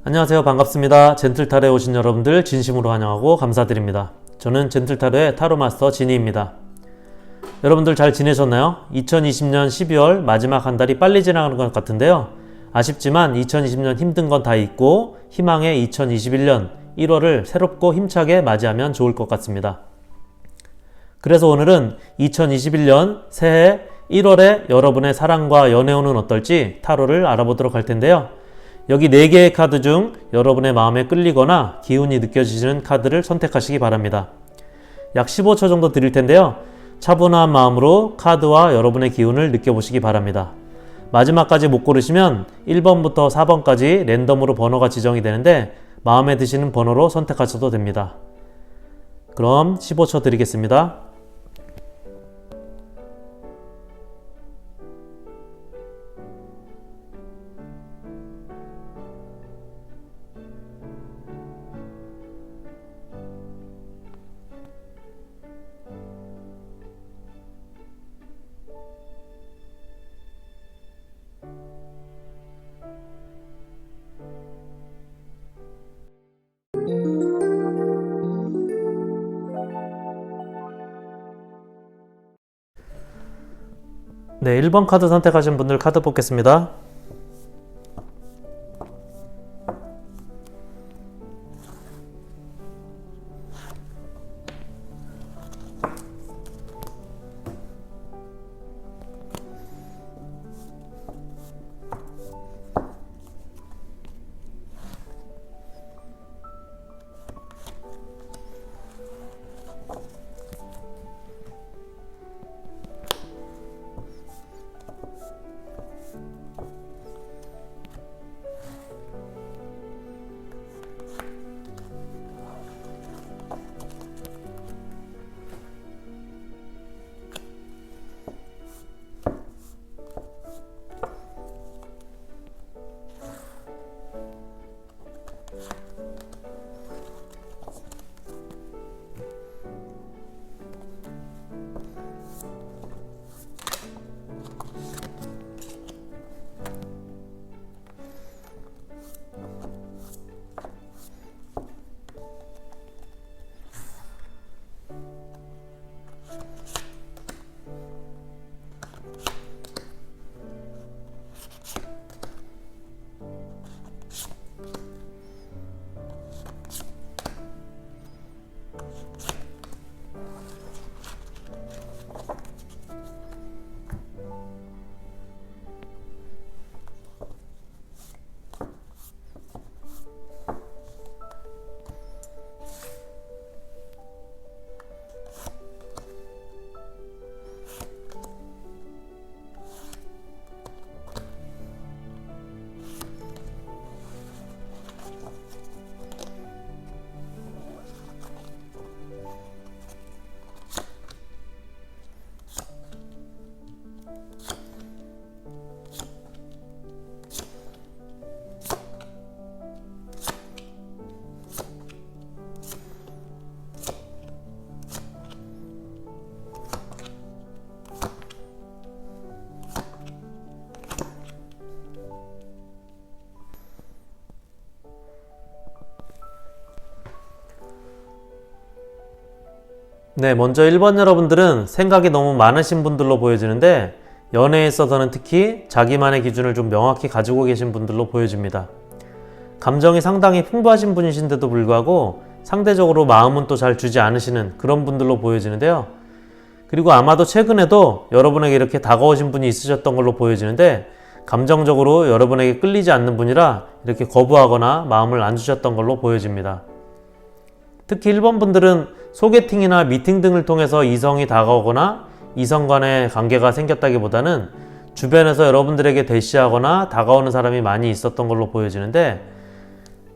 안녕하세요. 반갑습니다. 젠틀타로에 오신 여러분들 진심으로 환영하고 감사드립니다. 저는 젠틀타로의 타로마스터 진희입니다. 여러분들 잘 지내셨나요? 2020년 12월 마지막 한 달이 빨리 지나가는 것 같은데요. 아쉽지만 2020년 힘든 건 다 잊고 희망의 2021년 1월을 새롭고 힘차게 맞이하면 좋을 것 같습니다. 그래서 오늘은 2021년 새해 1월에 여러분의 사랑과 연애운은 어떨지 타로를 알아보도록 할 텐데요. 여기 4개의 카드 중 여러분의 마음에 끌리거나 기운이 느껴지시는 카드를 선택하시기 바랍니다. 약 15초 정도 드릴 텐데요. 차분한 마음으로 카드와 여러분의 기운을 느껴보시기 바랍니다. 마지막까지 못 고르시면 1번부터 4번까지 랜덤으로 번호가 지정이 되는데 마음에 드시는 번호로 선택하셔도 됩니다. 그럼 15초 드리겠습니다. 네, 1번 카드 선택하신 분들 카드 뽑겠습니다. 네, 먼저 1번 여러분들은 생각이 너무 많으신 분들로 보여지는데 연애에 있어서는 특히 자기만의 기준을 좀 명확히 가지고 계신 분들로 보여집니다. 감정이 상당히 풍부하신 분이신데도 불구하고 상대적으로 마음은 또 잘 주지 않으시는 그런 분들로 보여지는데요. 그리고 아마도 최근에도 여러분에게 이렇게 다가오신 분이 있으셨던 걸로 보여지는데 감정적으로 여러분에게 끌리지 않는 분이라 이렇게 거부하거나 마음을 안 주셨던 걸로 보여집니다. 특히 1번 분들은 소개팅이나 미팅 등을 통해서 이성이 다가오거나 이성 간의 관계가 생겼다기보다는 주변에서 여러분들에게 대시하거나 다가오는 사람이 많이 있었던 걸로 보여지는데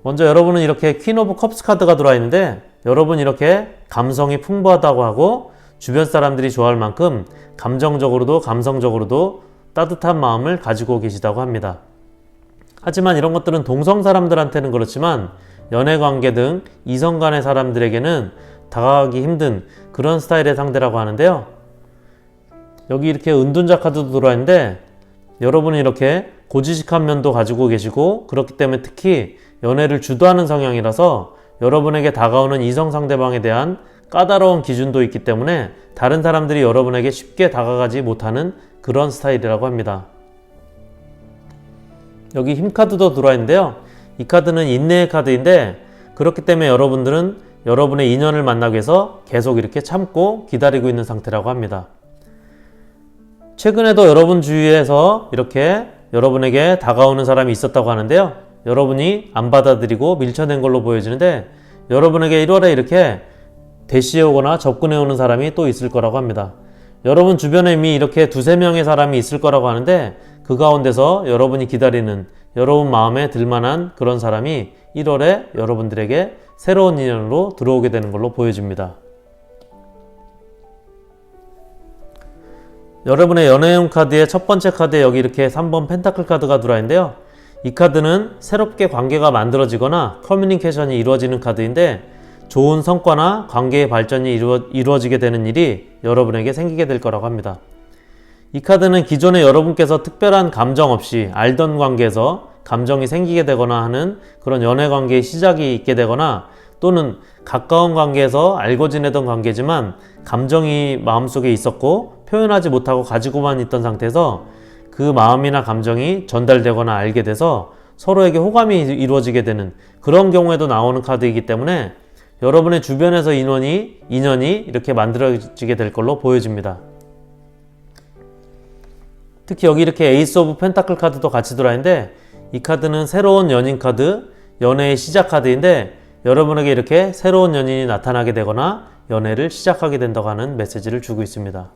먼저 여러분은 이렇게 퀸 오브 컵스 카드가 들어와 있는데 여러분 이렇게 감성이 풍부하다고 하고 주변 사람들이 좋아할 만큼 감정적으로도 감성적으로도 따뜻한 마음을 가지고 계시다고 합니다. 하지만 이런 것들은 동성 사람들한테는 그렇지만 연애관계 등 이성 간의 사람들에게는 다가가기 힘든 그런 스타일의 상대라고 하는데요. 여기 이렇게 은둔자 카드도 들어와 있는데 여러분은 이렇게 고지식한 면도 가지고 계시고 그렇기 때문에 특히 연애를 주도하는 성향이라서 여러분에게 다가오는 이성 상대방에 대한 까다로운 기준도 있기 때문에 다른 사람들이 여러분에게 쉽게 다가가지 못하는 그런 스타일이라고 합니다. 여기 힘 카드도 들어와 있는데요. 이 카드는 인내의 카드인데 그렇기 때문에 여러분들은 여러분의 인연을 만나기 위해서 계속 이렇게 참고 기다리고 있는 상태라고 합니다. 최근에도 여러분 주위에서 이렇게 여러분에게 다가오는 사람이 있었다고 하는데요. 여러분이 안 받아들이고 밀쳐낸 걸로 보여지는데 여러분에게 1월에 이렇게 대시해 오거나 접근해 오는 사람이 또 있을 거라고 합니다. 여러분 주변에 이미 이렇게 두세 명의 사람이 있을 거라고 하는데 그 가운데서 여러분이 기다리는 여러분 마음에 들만한 그런 사람이 1월에 여러분들에게 새로운 인연으로 들어오게 되는 걸로 보여집니다. 여러분의 연애운 카드의 첫 번째 카드에 여기 이렇게 3번 펜타클 카드가 들어있는데요. 이 카드는 새롭게 관계가 만들어지거나 커뮤니케이션이 이루어지는 카드인데 좋은 성과나 관계의 발전이 이루어지게 되는 일이 여러분에게 생기게 될 거라고 합니다. 이 카드는 기존에 여러분께서 특별한 감정 없이 알던 관계에서 감정이 생기게 되거나 하는 그런 연애 관계의 시작이 있게 되거나 또는 가까운 관계에서 알고 지내던 관계지만 감정이 마음속에 있었고 표현하지 못하고 가지고만 있던 상태에서 그 마음이나 감정이 전달되거나 알게 돼서 서로에게 호감이 이루어지게 되는 그런 경우에도 나오는 카드이기 때문에 여러분의 주변에서 인연이 이렇게 만들어지게 될 걸로 보여집니다. 특히 여기 이렇게 에이스 오브 펜타클 카드도 같이 들어있는데 이 카드는 새로운 연인 카드, 연애의 시작 카드인데 여러분에게 이렇게 새로운 연인이 나타나게 되거나 연애를 시작하게 된다고 하는 메시지를 주고 있습니다.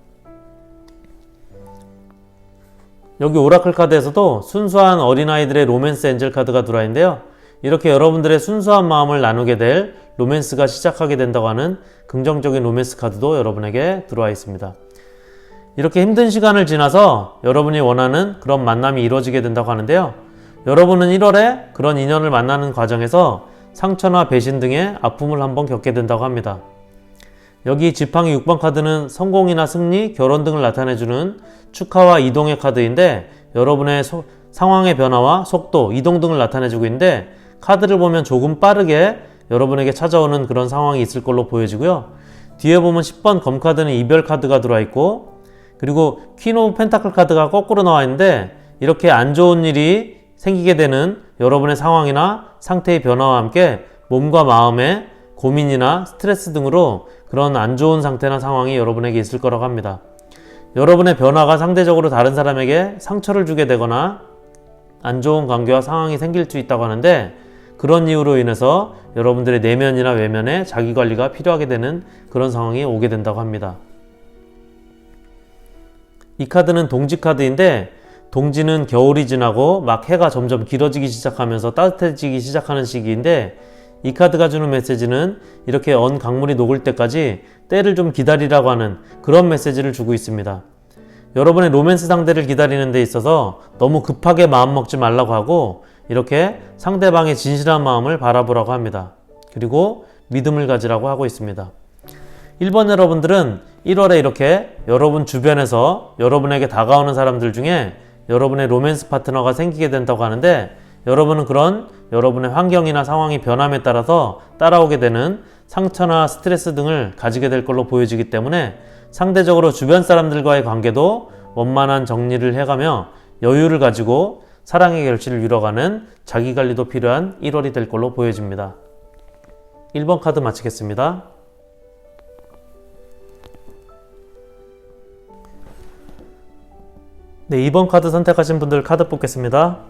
여기 오라클 카드에서도 순수한 어린아이들의 로맨스 엔젤 카드가 들어있는데요. 이렇게 여러분들의 순수한 마음을 나누게 될 로맨스가 시작하게 된다고 하는 긍정적인 로맨스 카드도 여러분에게 들어와 있습니다. 이렇게 힘든 시간을 지나서 여러분이 원하는 그런 만남이 이루어지게 된다고 하는데요. 여러분은 1월에 그런 인연을 만나는 과정에서 상처나 배신 등의 아픔을 한번 겪게 된다고 합니다. 여기 지팡이 6번 카드는 성공이나 승리, 결혼 등을 나타내주는 축하와 이동의 카드인데 여러분의 상황의 변화와 속도, 이동 등을 나타내주고 있는데 카드를 보면 조금 빠르게 여러분에게 찾아오는 그런 상황이 있을 걸로 보여지고요. 뒤에 보면 10번 검 카드는 이별 카드가 들어와 있고 그리고 퀸 오브 펜타클 카드가 거꾸로 나와 있는데 이렇게 안 좋은 일이 생기게 되는 여러분의 상황이나 상태의 변화와 함께 몸과 마음의 고민이나 스트레스 등으로 그런 안 좋은 상태나 상황이 여러분에게 있을 거라고 합니다. 여러분의 변화가 상대적으로 다른 사람에게 상처를 주게 되거나 안 좋은 관계와 상황이 생길 수 있다고 하는데 그런 이유로 인해서 여러분들의 내면이나 외면에 자기관리가 필요하게 되는 그런 상황이 오게 된다고 합니다. 이 카드는 동지 카드인데 동지는 겨울이 지나고 막 해가 점점 길어지기 시작하면서 따뜻해지기 시작하는 시기인데 이 카드가 주는 메시지는 이렇게 언 강물이 녹을 때까지 때를 좀 기다리라고 하는 그런 메시지를 주고 있습니다. 여러분의 로맨스 상대를 기다리는 데 있어서 너무 급하게 마음 먹지 말라고 하고 이렇게 상대방의 진실한 마음을 바라보라고 합니다. 그리고 믿음을 가지라고 하고 있습니다. 1번 여러분들은 1월에 이렇게 여러분 주변에서 여러분에게 다가오는 사람들 중에 여러분의 로맨스 파트너가 생기게 된다고 하는데 여러분은 그런 여러분의 환경이나 상황이 변함에 따라서 따라오게 되는 상처나 스트레스 등을 가지게 될 걸로 보여지기 때문에 상대적으로 주변 사람들과의 관계도 원만한 정리를 해가며 여유를 가지고 사랑의 결실을 이뤄가는 자기관리도 필요한 1월이 될 걸로 보여집니다. 1번 카드 마치겠습니다. 네, 2번 카드 선택하신 분들 카드 뽑겠습니다.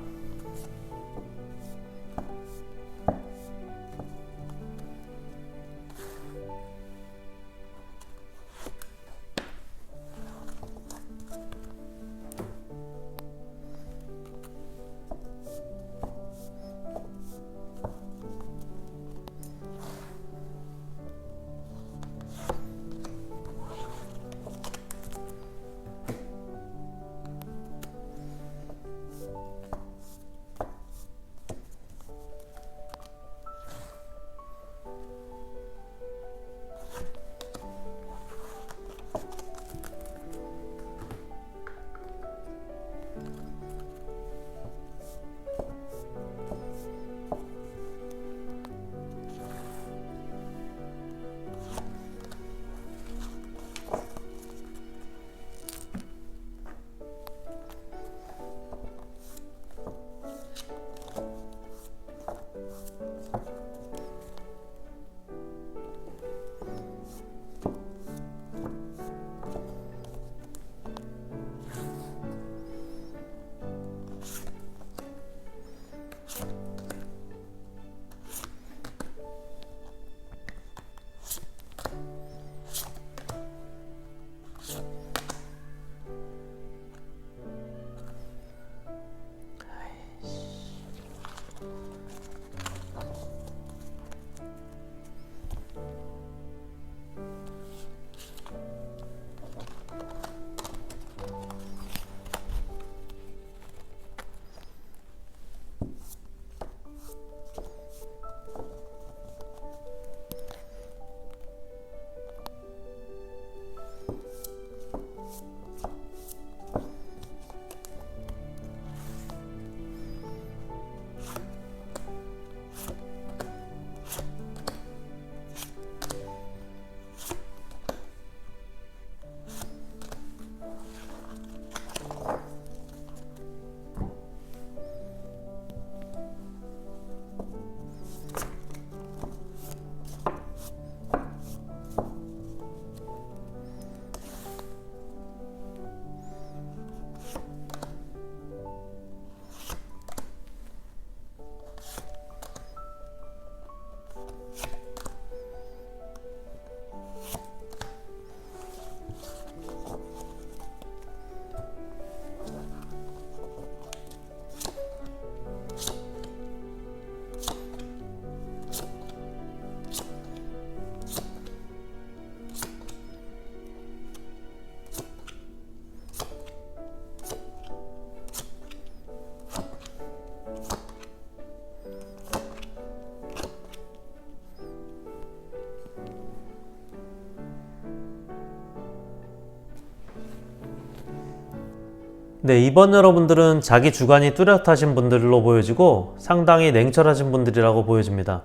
네, 이번 여러분들은 자기 주관이 뚜렷하신 분들로 보여지고 상당히 냉철하신 분들이라고 보여집니다.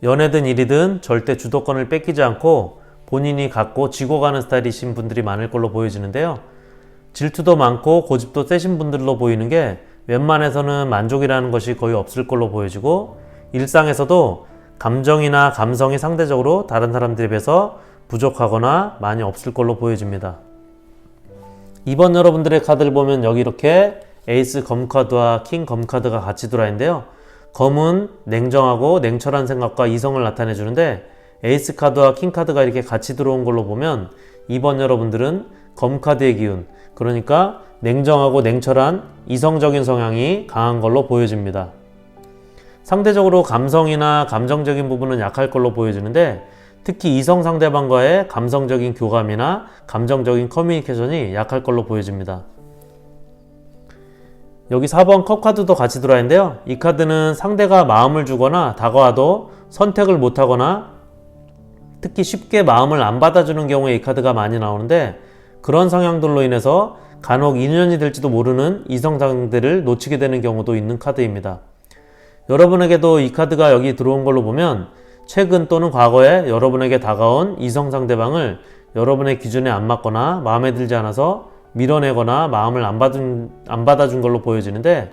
연애든 일이든 절대 주도권을 뺏기지 않고 본인이 갖고 쥐고 가는 스타일이신 분들이 많을 걸로 보여지는데요. 질투도 많고 고집도 세신 분들로 보이는 게 웬만해서는 만족이라는 것이 거의 없을 걸로 보여지고 일상에서도 감정이나 감성이 상대적으로 다른 사람들에 비해서 부족하거나 많이 없을 걸로 보여집니다. 이번 여러분들의 카드를 보면 여기 이렇게 에이스 검 카드와 킹 검 카드가 같이 들어와 있는데요. 검은 냉정하고 냉철한 생각과 이성을 나타내 주는데 에이스 카드와 킹 카드가 이렇게 같이 들어온 걸로 보면 이번 여러분들은 검 카드의 기운, 그러니까 냉정하고 냉철한 이성적인 성향이 강한 걸로 보여집니다. 상대적으로 감성이나 감정적인 부분은 약할 걸로 보여지는데 특히 이성 상대방과의 감성적인 교감이나 감정적인 커뮤니케이션이 약할 걸로 보여집니다. 여기 4번 컵 카드도 같이 들어와 있는데요. 이 카드는 상대가 마음을 주거나 다가와도 선택을 못하거나 특히 쉽게 마음을 안 받아주는 경우에 이 카드가 많이 나오는데 그런 성향들로 인해서 간혹 인연이 될지도 모르는 이성 상대를 놓치게 되는 경우도 있는 카드입니다. 여러분에게도 이 카드가 여기 들어온 걸로 보면 최근 또는 과거에 여러분에게 다가온 이성 상대방을 여러분의 기준에 안 맞거나 마음에 들지 않아서 밀어내거나 마음을 안 받아준 걸로 보여지는데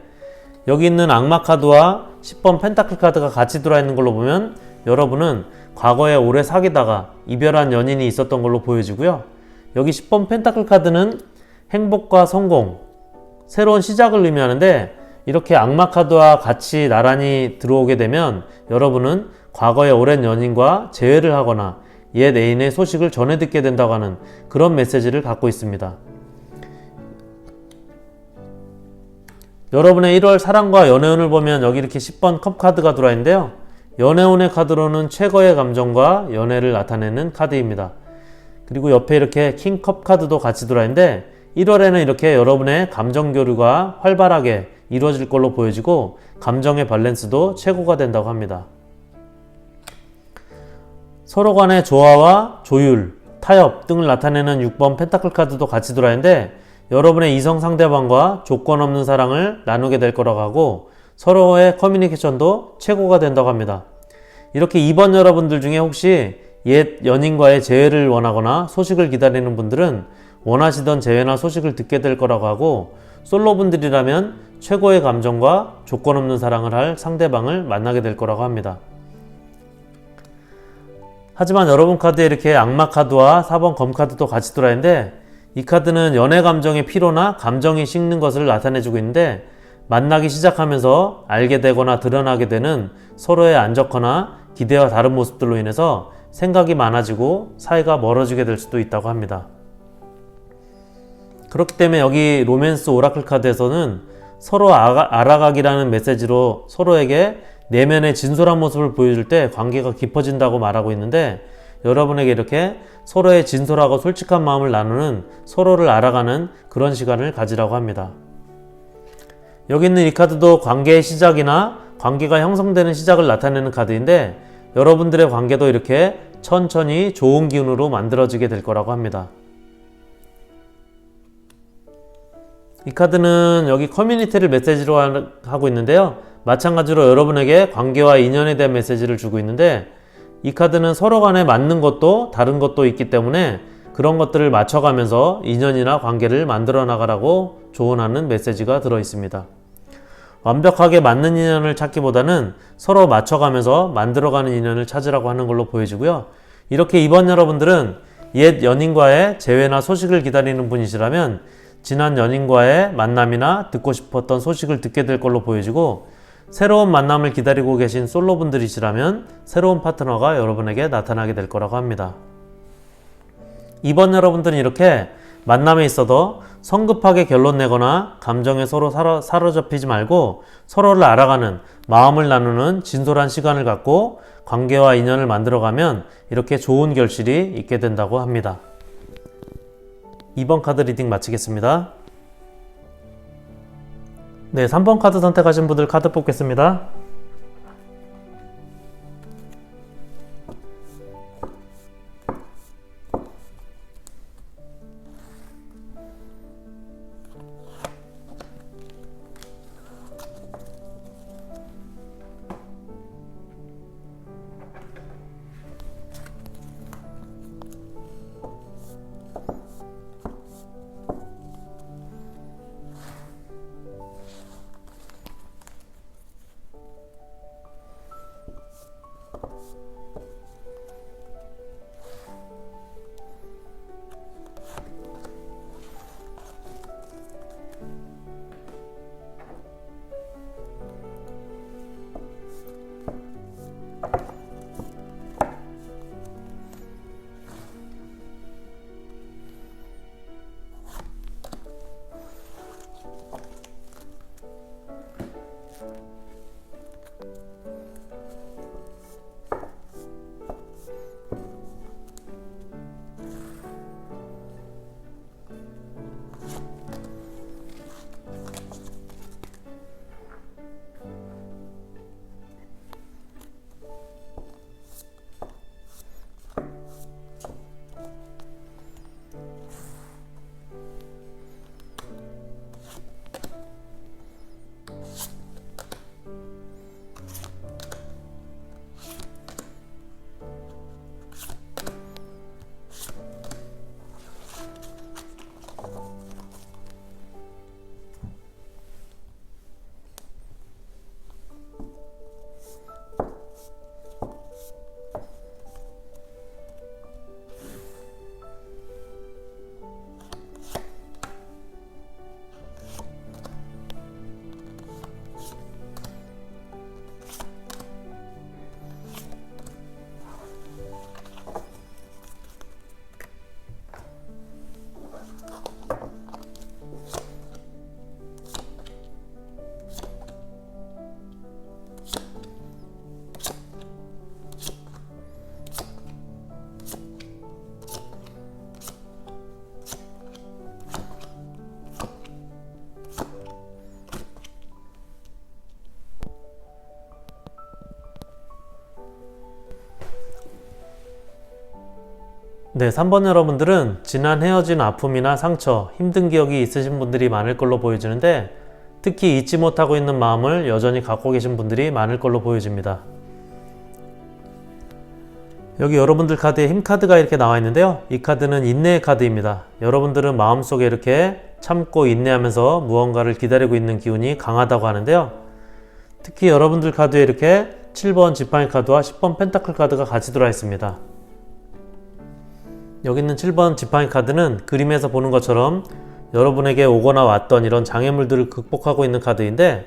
여기 있는 악마 카드와 10번 펜타클 카드가 같이 들어와 있는 걸로 보면 여러분은 과거에 오래 사귀다가 이별한 연인이 있었던 걸로 보여지고요. 여기 10번 펜타클 카드는 행복과 성공, 새로운 시작을 의미하는데 이렇게 악마 카드와 같이 나란히 들어오게 되면 여러분은 과거의 오랜 연인과 재회를 하거나 옛 애인의 소식을 전해 듣게 된다고 하는 그런 메시지를 갖고 있습니다. 여러분의 1월 사랑과 연애운을 보면 여기 이렇게 10번 컵 카드가 들어와 있는데요. 연애운의 카드로는 최고의 감정과 연애를 나타내는 카드입니다. 그리고 옆에 이렇게 킹 컵 카드도 같이 들어와 있는데 1월에는 이렇게 여러분의 감정 교류가 활발하게 이루어질 걸로 보여지고 감정의 밸런스도 최고가 된다고 합니다. 서로 간의 조화와 조율, 타협 등을 나타내는 6번 펜타클 카드도 같이 들어와 있는데 여러분의 이성 상대방과 조건 없는 사랑을 나누게 될 거라고 하고 서로의 커뮤니케이션도 최고가 된다고 합니다. 이렇게 2번 여러분들 중에 혹시 옛 연인과의 재회를 원하거나 소식을 기다리는 분들은 원하시던 재회나 소식을 듣게 될 거라고 하고 솔로분들이라면 최고의 감정과 조건 없는 사랑을 할 상대방을 만나게 될 거라고 합니다. 하지만 여러분 카드에 이렇게 악마 카드와 4번 검 카드도 같이 들어와 있는데 이 카드는 연애 감정의 피로나 감정이 식는 것을 나타내주고 있는데 만나기 시작하면서 알게 되거나 드러나게 되는 서로의 안 좋거나 기대와 다른 모습들로 인해서 생각이 많아지고 사이가 멀어지게 될 수도 있다고 합니다. 그렇기 때문에 여기 로맨스 오라클 카드에서는 서로 알아가기라는 메시지로 서로에게 내면의 진솔한 모습을 보여줄 때 관계가 깊어진다고 말하고 있는데 여러분에게 이렇게 서로의 진솔하고 솔직한 마음을 나누는 서로를 알아가는 그런 시간을 가지라고 합니다. 여기 있는 이 카드도 관계의 시작이나 관계가 형성되는 시작을 나타내는 카드인데 여러분들의 관계도 이렇게 천천히 좋은 기운으로 만들어지게 될 거라고 합니다. 이 카드는 여기 커뮤니티를 메시지로 하고 있는데요. 마찬가지로 여러분에게 관계와 인연에 대한 메시지를 주고 있는데 이 카드는 서로 간에 맞는 것도 다른 것도 있기 때문에 그런 것들을 맞춰가면서 인연이나 관계를 만들어 나가라고 조언하는 메시지가 들어 있습니다. 완벽하게 맞는 인연을 찾기보다는 서로 맞춰가면서 만들어가는 인연을 찾으라고 하는 걸로 보여지고요. 이렇게 이번 여러분들은 옛 연인과의 재회나 소식을 기다리는 분이시라면 지난 연인과의 만남이나 듣고 싶었던 소식을 듣게 될 걸로 보여지고 새로운 만남을 기다리고 계신 솔로분들이시라면 새로운 파트너가 여러분에게 나타나게 될 거라고 합니다. 이번 여러분들은 이렇게 만남에 있어도 성급하게 결론 내거나 감정에 서로 사로잡히지 말고 서로를 알아가는 마음을 나누는 진솔한 시간을 갖고 관계와 인연을 만들어가면 이렇게 좋은 결실이 있게 된다고 합니다. 2번 카드 리딩 마치겠습니다. 네, 3번 카드 선택하신 분들 카드 뽑겠습니다. 네, 3번 여러분들은 지난 헤어진 아픔이나 상처, 힘든 기억이 있으신 분들이 많을 걸로 보여지는데 특히 잊지 못하고 있는 마음을 여전히 갖고 계신 분들이 많을 걸로 보여집니다. 여기 여러분들 카드에 힘 카드가 이렇게 나와 있는데요. 이 카드는 인내의 카드입니다. 여러분들은 마음속에 이렇게 참고 인내하면서 무언가를 기다리고 있는 기운이 강하다고 하는데요. 특히 여러분들 카드에 이렇게 7번 지팡이 카드와 10번 펜타클 카드가 같이 들어와 있습니다. 여기 있는 7번 지팡이 카드는 그림에서 보는 것처럼 여러분에게 오거나 왔던 이런 장애물들을 극복하고 있는 카드인데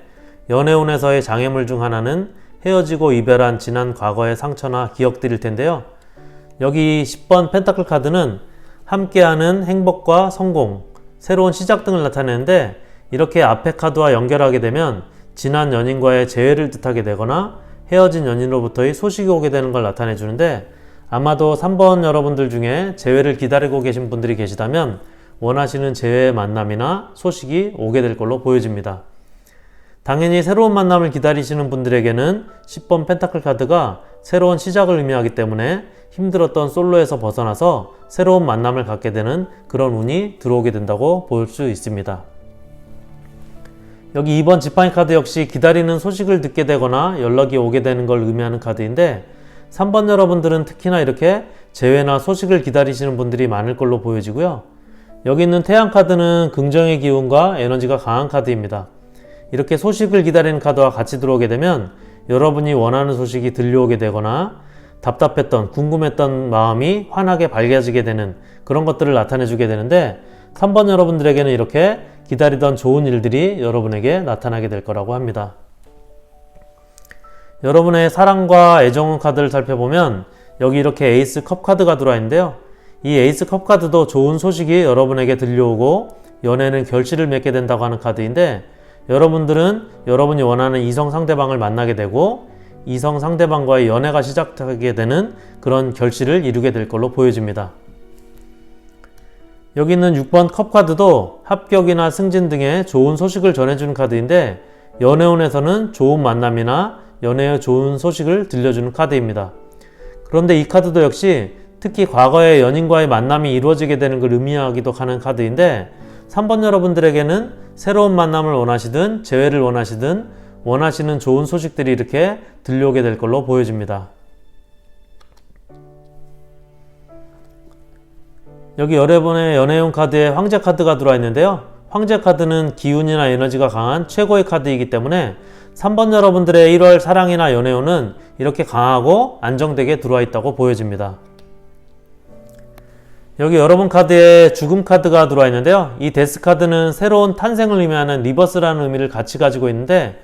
연애운에서의 장애물 중 하나는 헤어지고 이별한 지난 과거의 상처나 기억들일 텐데요. 여기 10번 펜타클 카드는 함께하는 행복과 성공, 새로운 시작 등을 나타내는데 이렇게 앞에 카드와 연결하게 되면 지난 연인과의 재회를 뜻하게 되거나 헤어진 연인으로부터의 소식이 오게 되는 걸 나타내 주는데 아마도 3번 여러분들 중에 재회를 기다리고 계신 분들이 계시다면 원하시는 재회의 만남이나 소식이 오게 될 걸로 보여집니다. 당연히 새로운 만남을 기다리시는 분들에게는 10번 펜타클 카드가 새로운 시작을 의미하기 때문에 힘들었던 솔로에서 벗어나서 새로운 만남을 갖게 되는 그런 운이 들어오게 된다고 볼 수 있습니다. 여기 2번 지팡이 카드 역시 기다리는 소식을 듣게 되거나 연락이 오게 되는 걸 의미하는 카드인데 3번 여러분들은 특히나 이렇게 재회나 소식을 기다리시는 분들이 많을 걸로 보여지고요. 여기 있는 태양 카드는 긍정의 기운과 에너지가 강한 카드입니다. 이렇게 소식을 기다리는 카드와 같이 들어오게 되면 여러분이 원하는 소식이 들려오게 되거나 답답했던 궁금했던 마음이 환하게 밝아지게 되는 그런 것들을 나타내 주게 되는데 3번 여러분들에게는 이렇게 기다리던 좋은 일들이 여러분에게 나타나게 될 거라고 합니다. 여러분의 사랑과 애정운 카드를 살펴보면 여기 이렇게 에이스 컵 카드가 들어와 있는데요. 이 에이스 컵 카드도 좋은 소식이 여러분에게 들려오고 연애는 결실을 맺게 된다고 하는 카드인데 여러분들은 여러분이 원하는 이성 상대방을 만나게 되고 이성 상대방과의 연애가 시작하게 되는 그런 결실을 이루게 될 걸로 보여집니다. 여기 있는 6번 컵 카드도 합격이나 승진 등의 좋은 소식을 전해주는 카드인데 연애운에서는 좋은 만남이나 연애의 좋은 소식을 들려주는 카드입니다. 그런데 이 카드도 역시 특히 과거의 연인과의 만남이 이루어지게 되는 걸 의미하기도 하는 카드인데 3번 여러분들에게는 새로운 만남을 원하시든 재회를 원하시든 원하시는 좋은 소식들이 이렇게 들려오게 될 걸로 보여집니다. 여기 여러분의 연애운 카드에 황제 카드가 들어와 있는데요. 황제 카드는 기운이나 에너지가 강한 최고의 카드이기 때문에 3번 여러분들의 1월 사랑이나 연애운은 이렇게 강하고 안정되게 들어와 있다고 보여집니다. 여기 여러분 카드에 죽음 카드가 들어와 있는데요. 이 데스 카드는 새로운 탄생을 의미하는 리버스라는 의미를 같이 가지고 있는데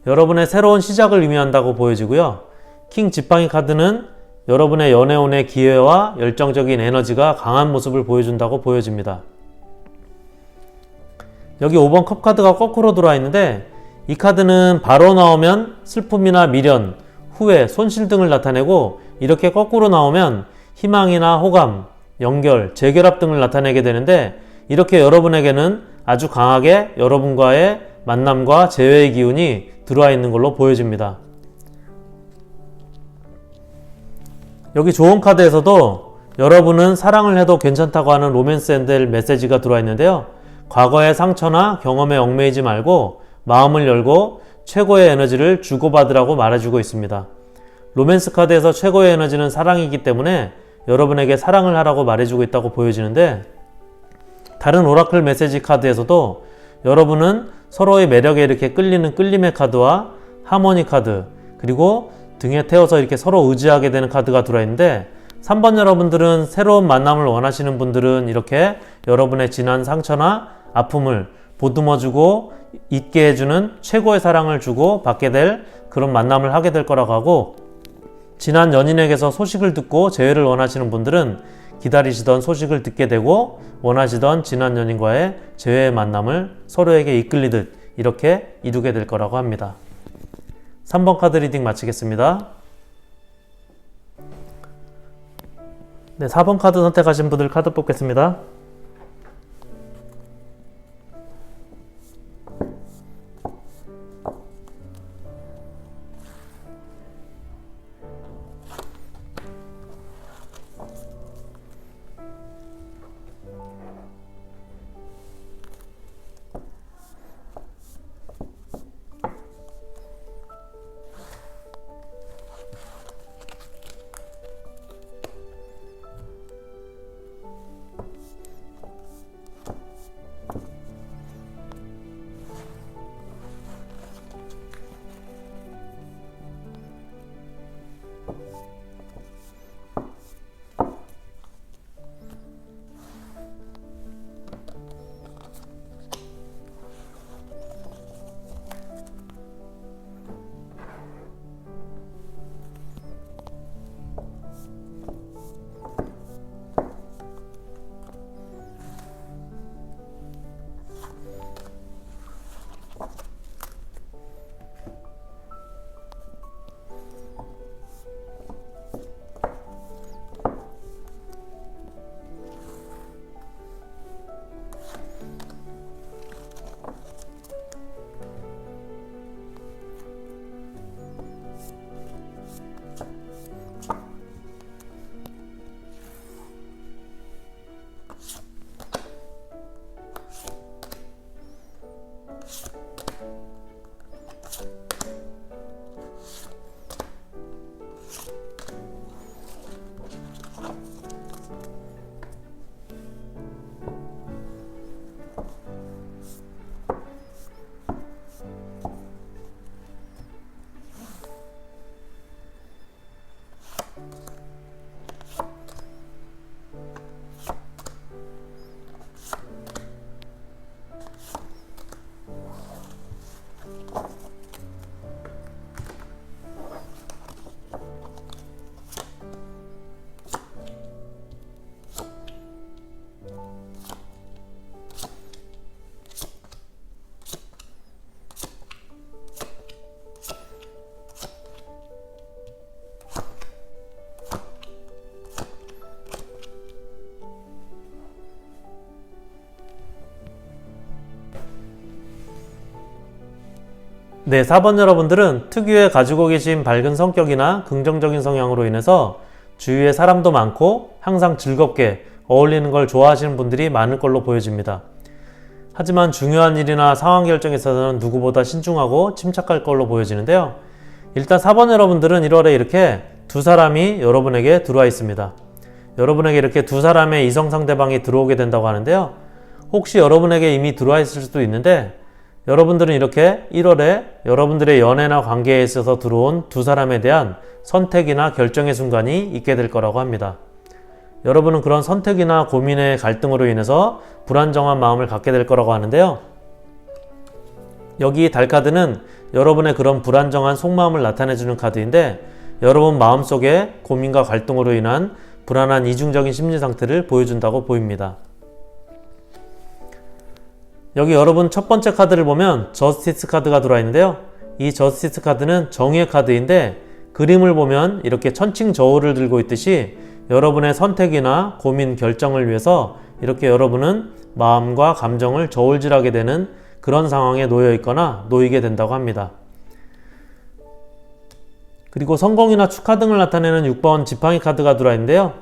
여러분의 새로운 시작을 의미한다고 보여지고요. 킹 지팡이 카드는 여러분의 연애운의 기회와 열정적인 에너지가 강한 모습을 보여준다고 보여집니다. 여기 5번 컵 카드가 거꾸로 들어와 있는데 이 카드는 바로 나오면 슬픔이나 미련, 후회, 손실 등을 나타내고 이렇게 거꾸로 나오면 희망이나 호감, 연결, 재결합 등을 나타내게 되는데 이렇게 여러분에게는 아주 강하게 여러분과의 만남과 재회의 기운이 들어와 있는 걸로 보여집니다. 여기 좋은 카드에서도 여러분은 사랑을 해도 괜찮다고 하는 로맨스 엔젤 메시지가 들어와 있는데요. 과거의 상처나 경험에 얽매이지 말고 마음을 열고 최고의 에너지를 주고받으라고 말해주고 있습니다. 로맨스 카드에서 최고의 에너지는 사랑이기 때문에 여러분에게 사랑을 하라고 말해주고 있다고 보여지는데 다른 오라클 메시지 카드에서도 여러분은 서로의 매력에 이렇게 끌리는 끌림의 카드와 하모니 카드 그리고 등에 태워서 이렇게 서로 의지하게 되는 카드가 들어있는데 3번 여러분들은 새로운 만남을 원하시는 분들은 이렇게 여러분의 지난 상처나 아픔을 보듬어주고 잊게 해주는 최고의 사랑을 주고 받게 될 그런 만남을 하게 될 거라고 하고 지난 연인에게서 소식을 듣고 재회를 원하시는 분들은 기다리시던 소식을 듣게 되고 원하시던 지난 연인과의 재회의 만남을 서로에게 이끌리듯 이렇게 이루게 될 거라고 합니다. 3번 카드 리딩 마치겠습니다. 네, 4번 카드 선택하신 분들 카드 뽑겠습니다. 네, 4번 여러분들은 특유의 가지고 계신 밝은 성격이나 긍정적인 성향으로 인해서 주위에 사람도 많고 항상 즐겁게 어울리는 걸 좋아하시는 분들이 많을 걸로 보여집니다. 하지만 중요한 일이나 상황 결정에 있어서는 누구보다 신중하고 침착할 걸로 보여지는데요. 일단 4번 여러분들은 1월에 이렇게 두 사람이 여러분에게 들어와 있습니다. 여러분에게 이렇게 두 사람의 이성 상대방이 들어오게 된다고 하는데요. 혹시 여러분에게 이미 들어와 있을 수도 있는데 여러분들은 이렇게 1월에 여러분들의 연애나 관계에 있어서 들어온 두 사람에 대한 선택이나 결정의 순간이 있게 될 거라고 합니다. 여러분은 그런 선택이나 고민의 갈등으로 인해서 불안정한 마음을 갖게 될 거라고 하는데요. 여기 달 카드는 여러분의 그런 불안정한 속마음을 나타내주는 카드인데 여러분 마음속에 고민과 갈등으로 인한 불안한 이중적인 심리 상태를 보여준다고 보입니다. 여기 여러분 첫 번째 카드를 보면 저스티스 카드가 들어와 있는데요. 이 저스티스 카드는 정의의 카드인데 그림을 보면 이렇게 천칭 저울을 들고 있듯이 여러분의 선택이나 고민, 결정을 위해서 이렇게 여러분은 마음과 감정을 저울질하게 되는 그런 상황에 놓여 있거나 놓이게 된다고 합니다. 그리고 성공이나 축하 등을 나타내는 6번 지팡이 카드가 들어와 있는데요.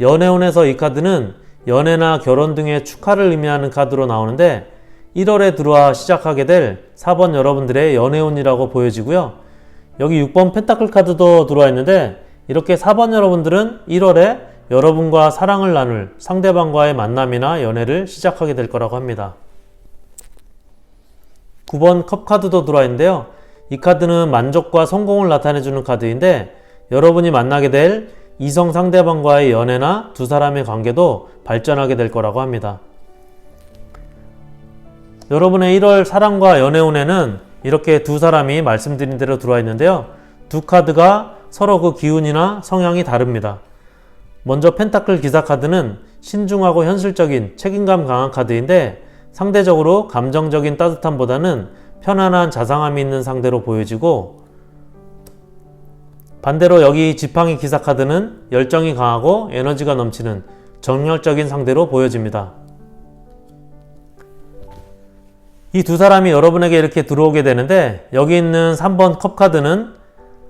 연애운에서 이 카드는 연애나 결혼 등의 축하를 의미하는 카드로 나오는데 1월에 들어와 시작하게 될 4번 여러분들의 연애운이라고 보여지고요. 여기 6번 펜타클 카드도 들어와 있는데 이렇게 4번 여러분들은 1월에 여러분과 사랑을 나눌 상대방과의 만남이나 연애를 시작하게 될 거라고 합니다. 9번 컵 카드도 들어와 있는데요. 이 카드는 만족과 성공을 나타내주는 카드인데 여러분이 만나게 될 이성 상대방과의 연애나 두 사람의 관계도 발전하게 될 거라고 합니다. 여러분의 1월 사랑과 연애운에는 이렇게 두 사람이 말씀드린 대로 들어와 있는데요. 두 카드가 서로 그 기운이나 성향이 다릅니다. 먼저 펜타클 기사 카드는 신중하고 현실적인 책임감 강한 카드인데 상대적으로 감정적인 따뜻함보다는 편안한 자상함이 있는 상대로 보여지고 반대로 여기 지팡이 기사 카드는 열정이 강하고 에너지가 넘치는 정열적인 상대로 보여집니다. 이 두 사람이 여러분에게 이렇게 들어오게 되는데 여기 있는 3번 컵 카드는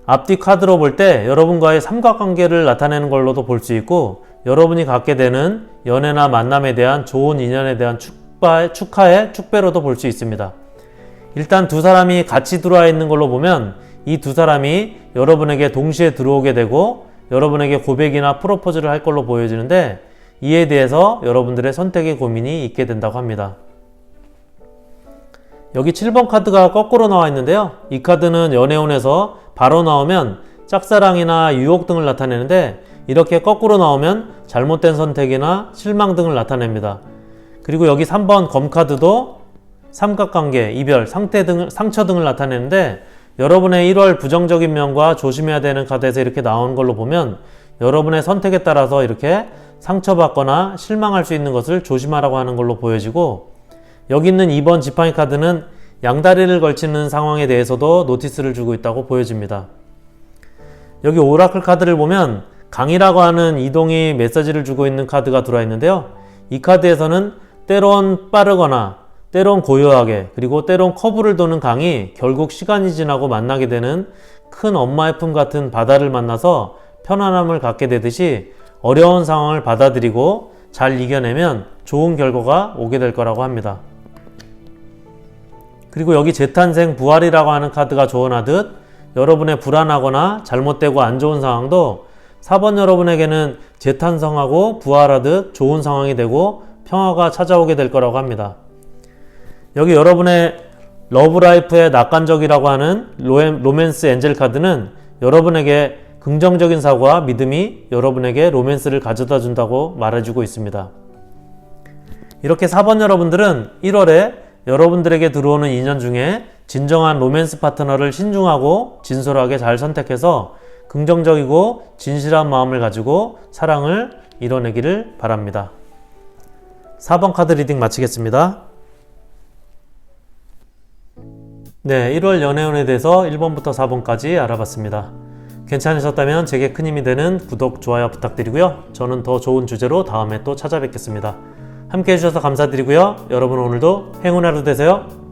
앞뒤 카드로 볼 때 여러분과의 삼각관계를 나타내는 걸로도 볼 수 있고 여러분이 갖게 되는 연애나 만남에 대한 좋은 인연에 대한 축하의 축배로도 볼 수 있습니다. 일단 두 사람이 같이 들어와 있는 걸로 보면 이 두 사람이 여러분에게 동시에 들어오게 되고 여러분에게 고백이나 프로포즈를 할 걸로 보여지는데 이에 대해서 여러분들의 선택의 고민이 있게 된다고 합니다. 여기 7번 카드가 거꾸로 나와 있는데요. 이 카드는 연애운에서 바로 나오면 짝사랑이나 유혹 등을 나타내는데 이렇게 거꾸로 나오면 잘못된 선택이나 실망 등을 나타냅니다. 그리고 여기 3번 검카드도 삼각관계, 이별, 상처 등을 나타내는데 여러분의 1월 부정적인 면과 조심해야 되는 카드에서 이렇게 나온 걸로 보면 여러분의 선택에 따라서 이렇게 상처받거나 실망할 수 있는 것을 조심하라고 하는 걸로 보여지고, 여기 있는 2번 지팡이 카드는 양다리를 걸치는 상황에 대해서도 노티스를 주고 있다고 보여집니다. 여기 오라클 카드를 보면 강이라고 하는 이동이 메시지를 주고 있는 카드가 들어와 있는데요. 이 카드에서는 때론 빠르거나 때론 고요하게, 그리고 때론 커브를 도는 강이 결국 시간이 지나고 만나게 되는 큰 엄마의 품 같은 바다를 만나서 편안함을 갖게 되듯이 어려운 상황을 받아들이고 잘 이겨내면 좋은 결과가 오게 될 거라고 합니다. 그리고 여기 재탄생 부활이라고 하는 카드가 조언하듯 여러분의 불안하거나 잘못되고 안 좋은 상황도 4번 여러분에게는 재탄생하고 부활하듯 좋은 상황이 되고 평화가 찾아오게 될 거라고 합니다. 여기 여러분의 러브라이프의 낙관적이라고 하는 로맨스 엔젤 카드는 여러분에게 긍정적인 사고와 믿음이 여러분에게 로맨스를 가져다 준다고 말해주고 있습니다. 이렇게 4번 여러분들은 1월에 여러분들에게 들어오는 인연 중에 진정한 로맨스 파트너를 신중하고 진솔하게 잘 선택해서 긍정적이고 진실한 마음을 가지고 사랑을 이뤄내기를 바랍니다. 4번 카드 리딩 마치겠습니다. 네, 1월 연애운에 대해서 1번부터 4번까지 알아봤습니다. 괜찮으셨다면 제게 큰 힘이 되는 구독, 좋아요 부탁드리고요. 저는 더 좋은 주제로 다음에 또 찾아뵙겠습니다. 함께 해주셔서 감사드리고요. 여러분 오늘도 행운 하루 되세요.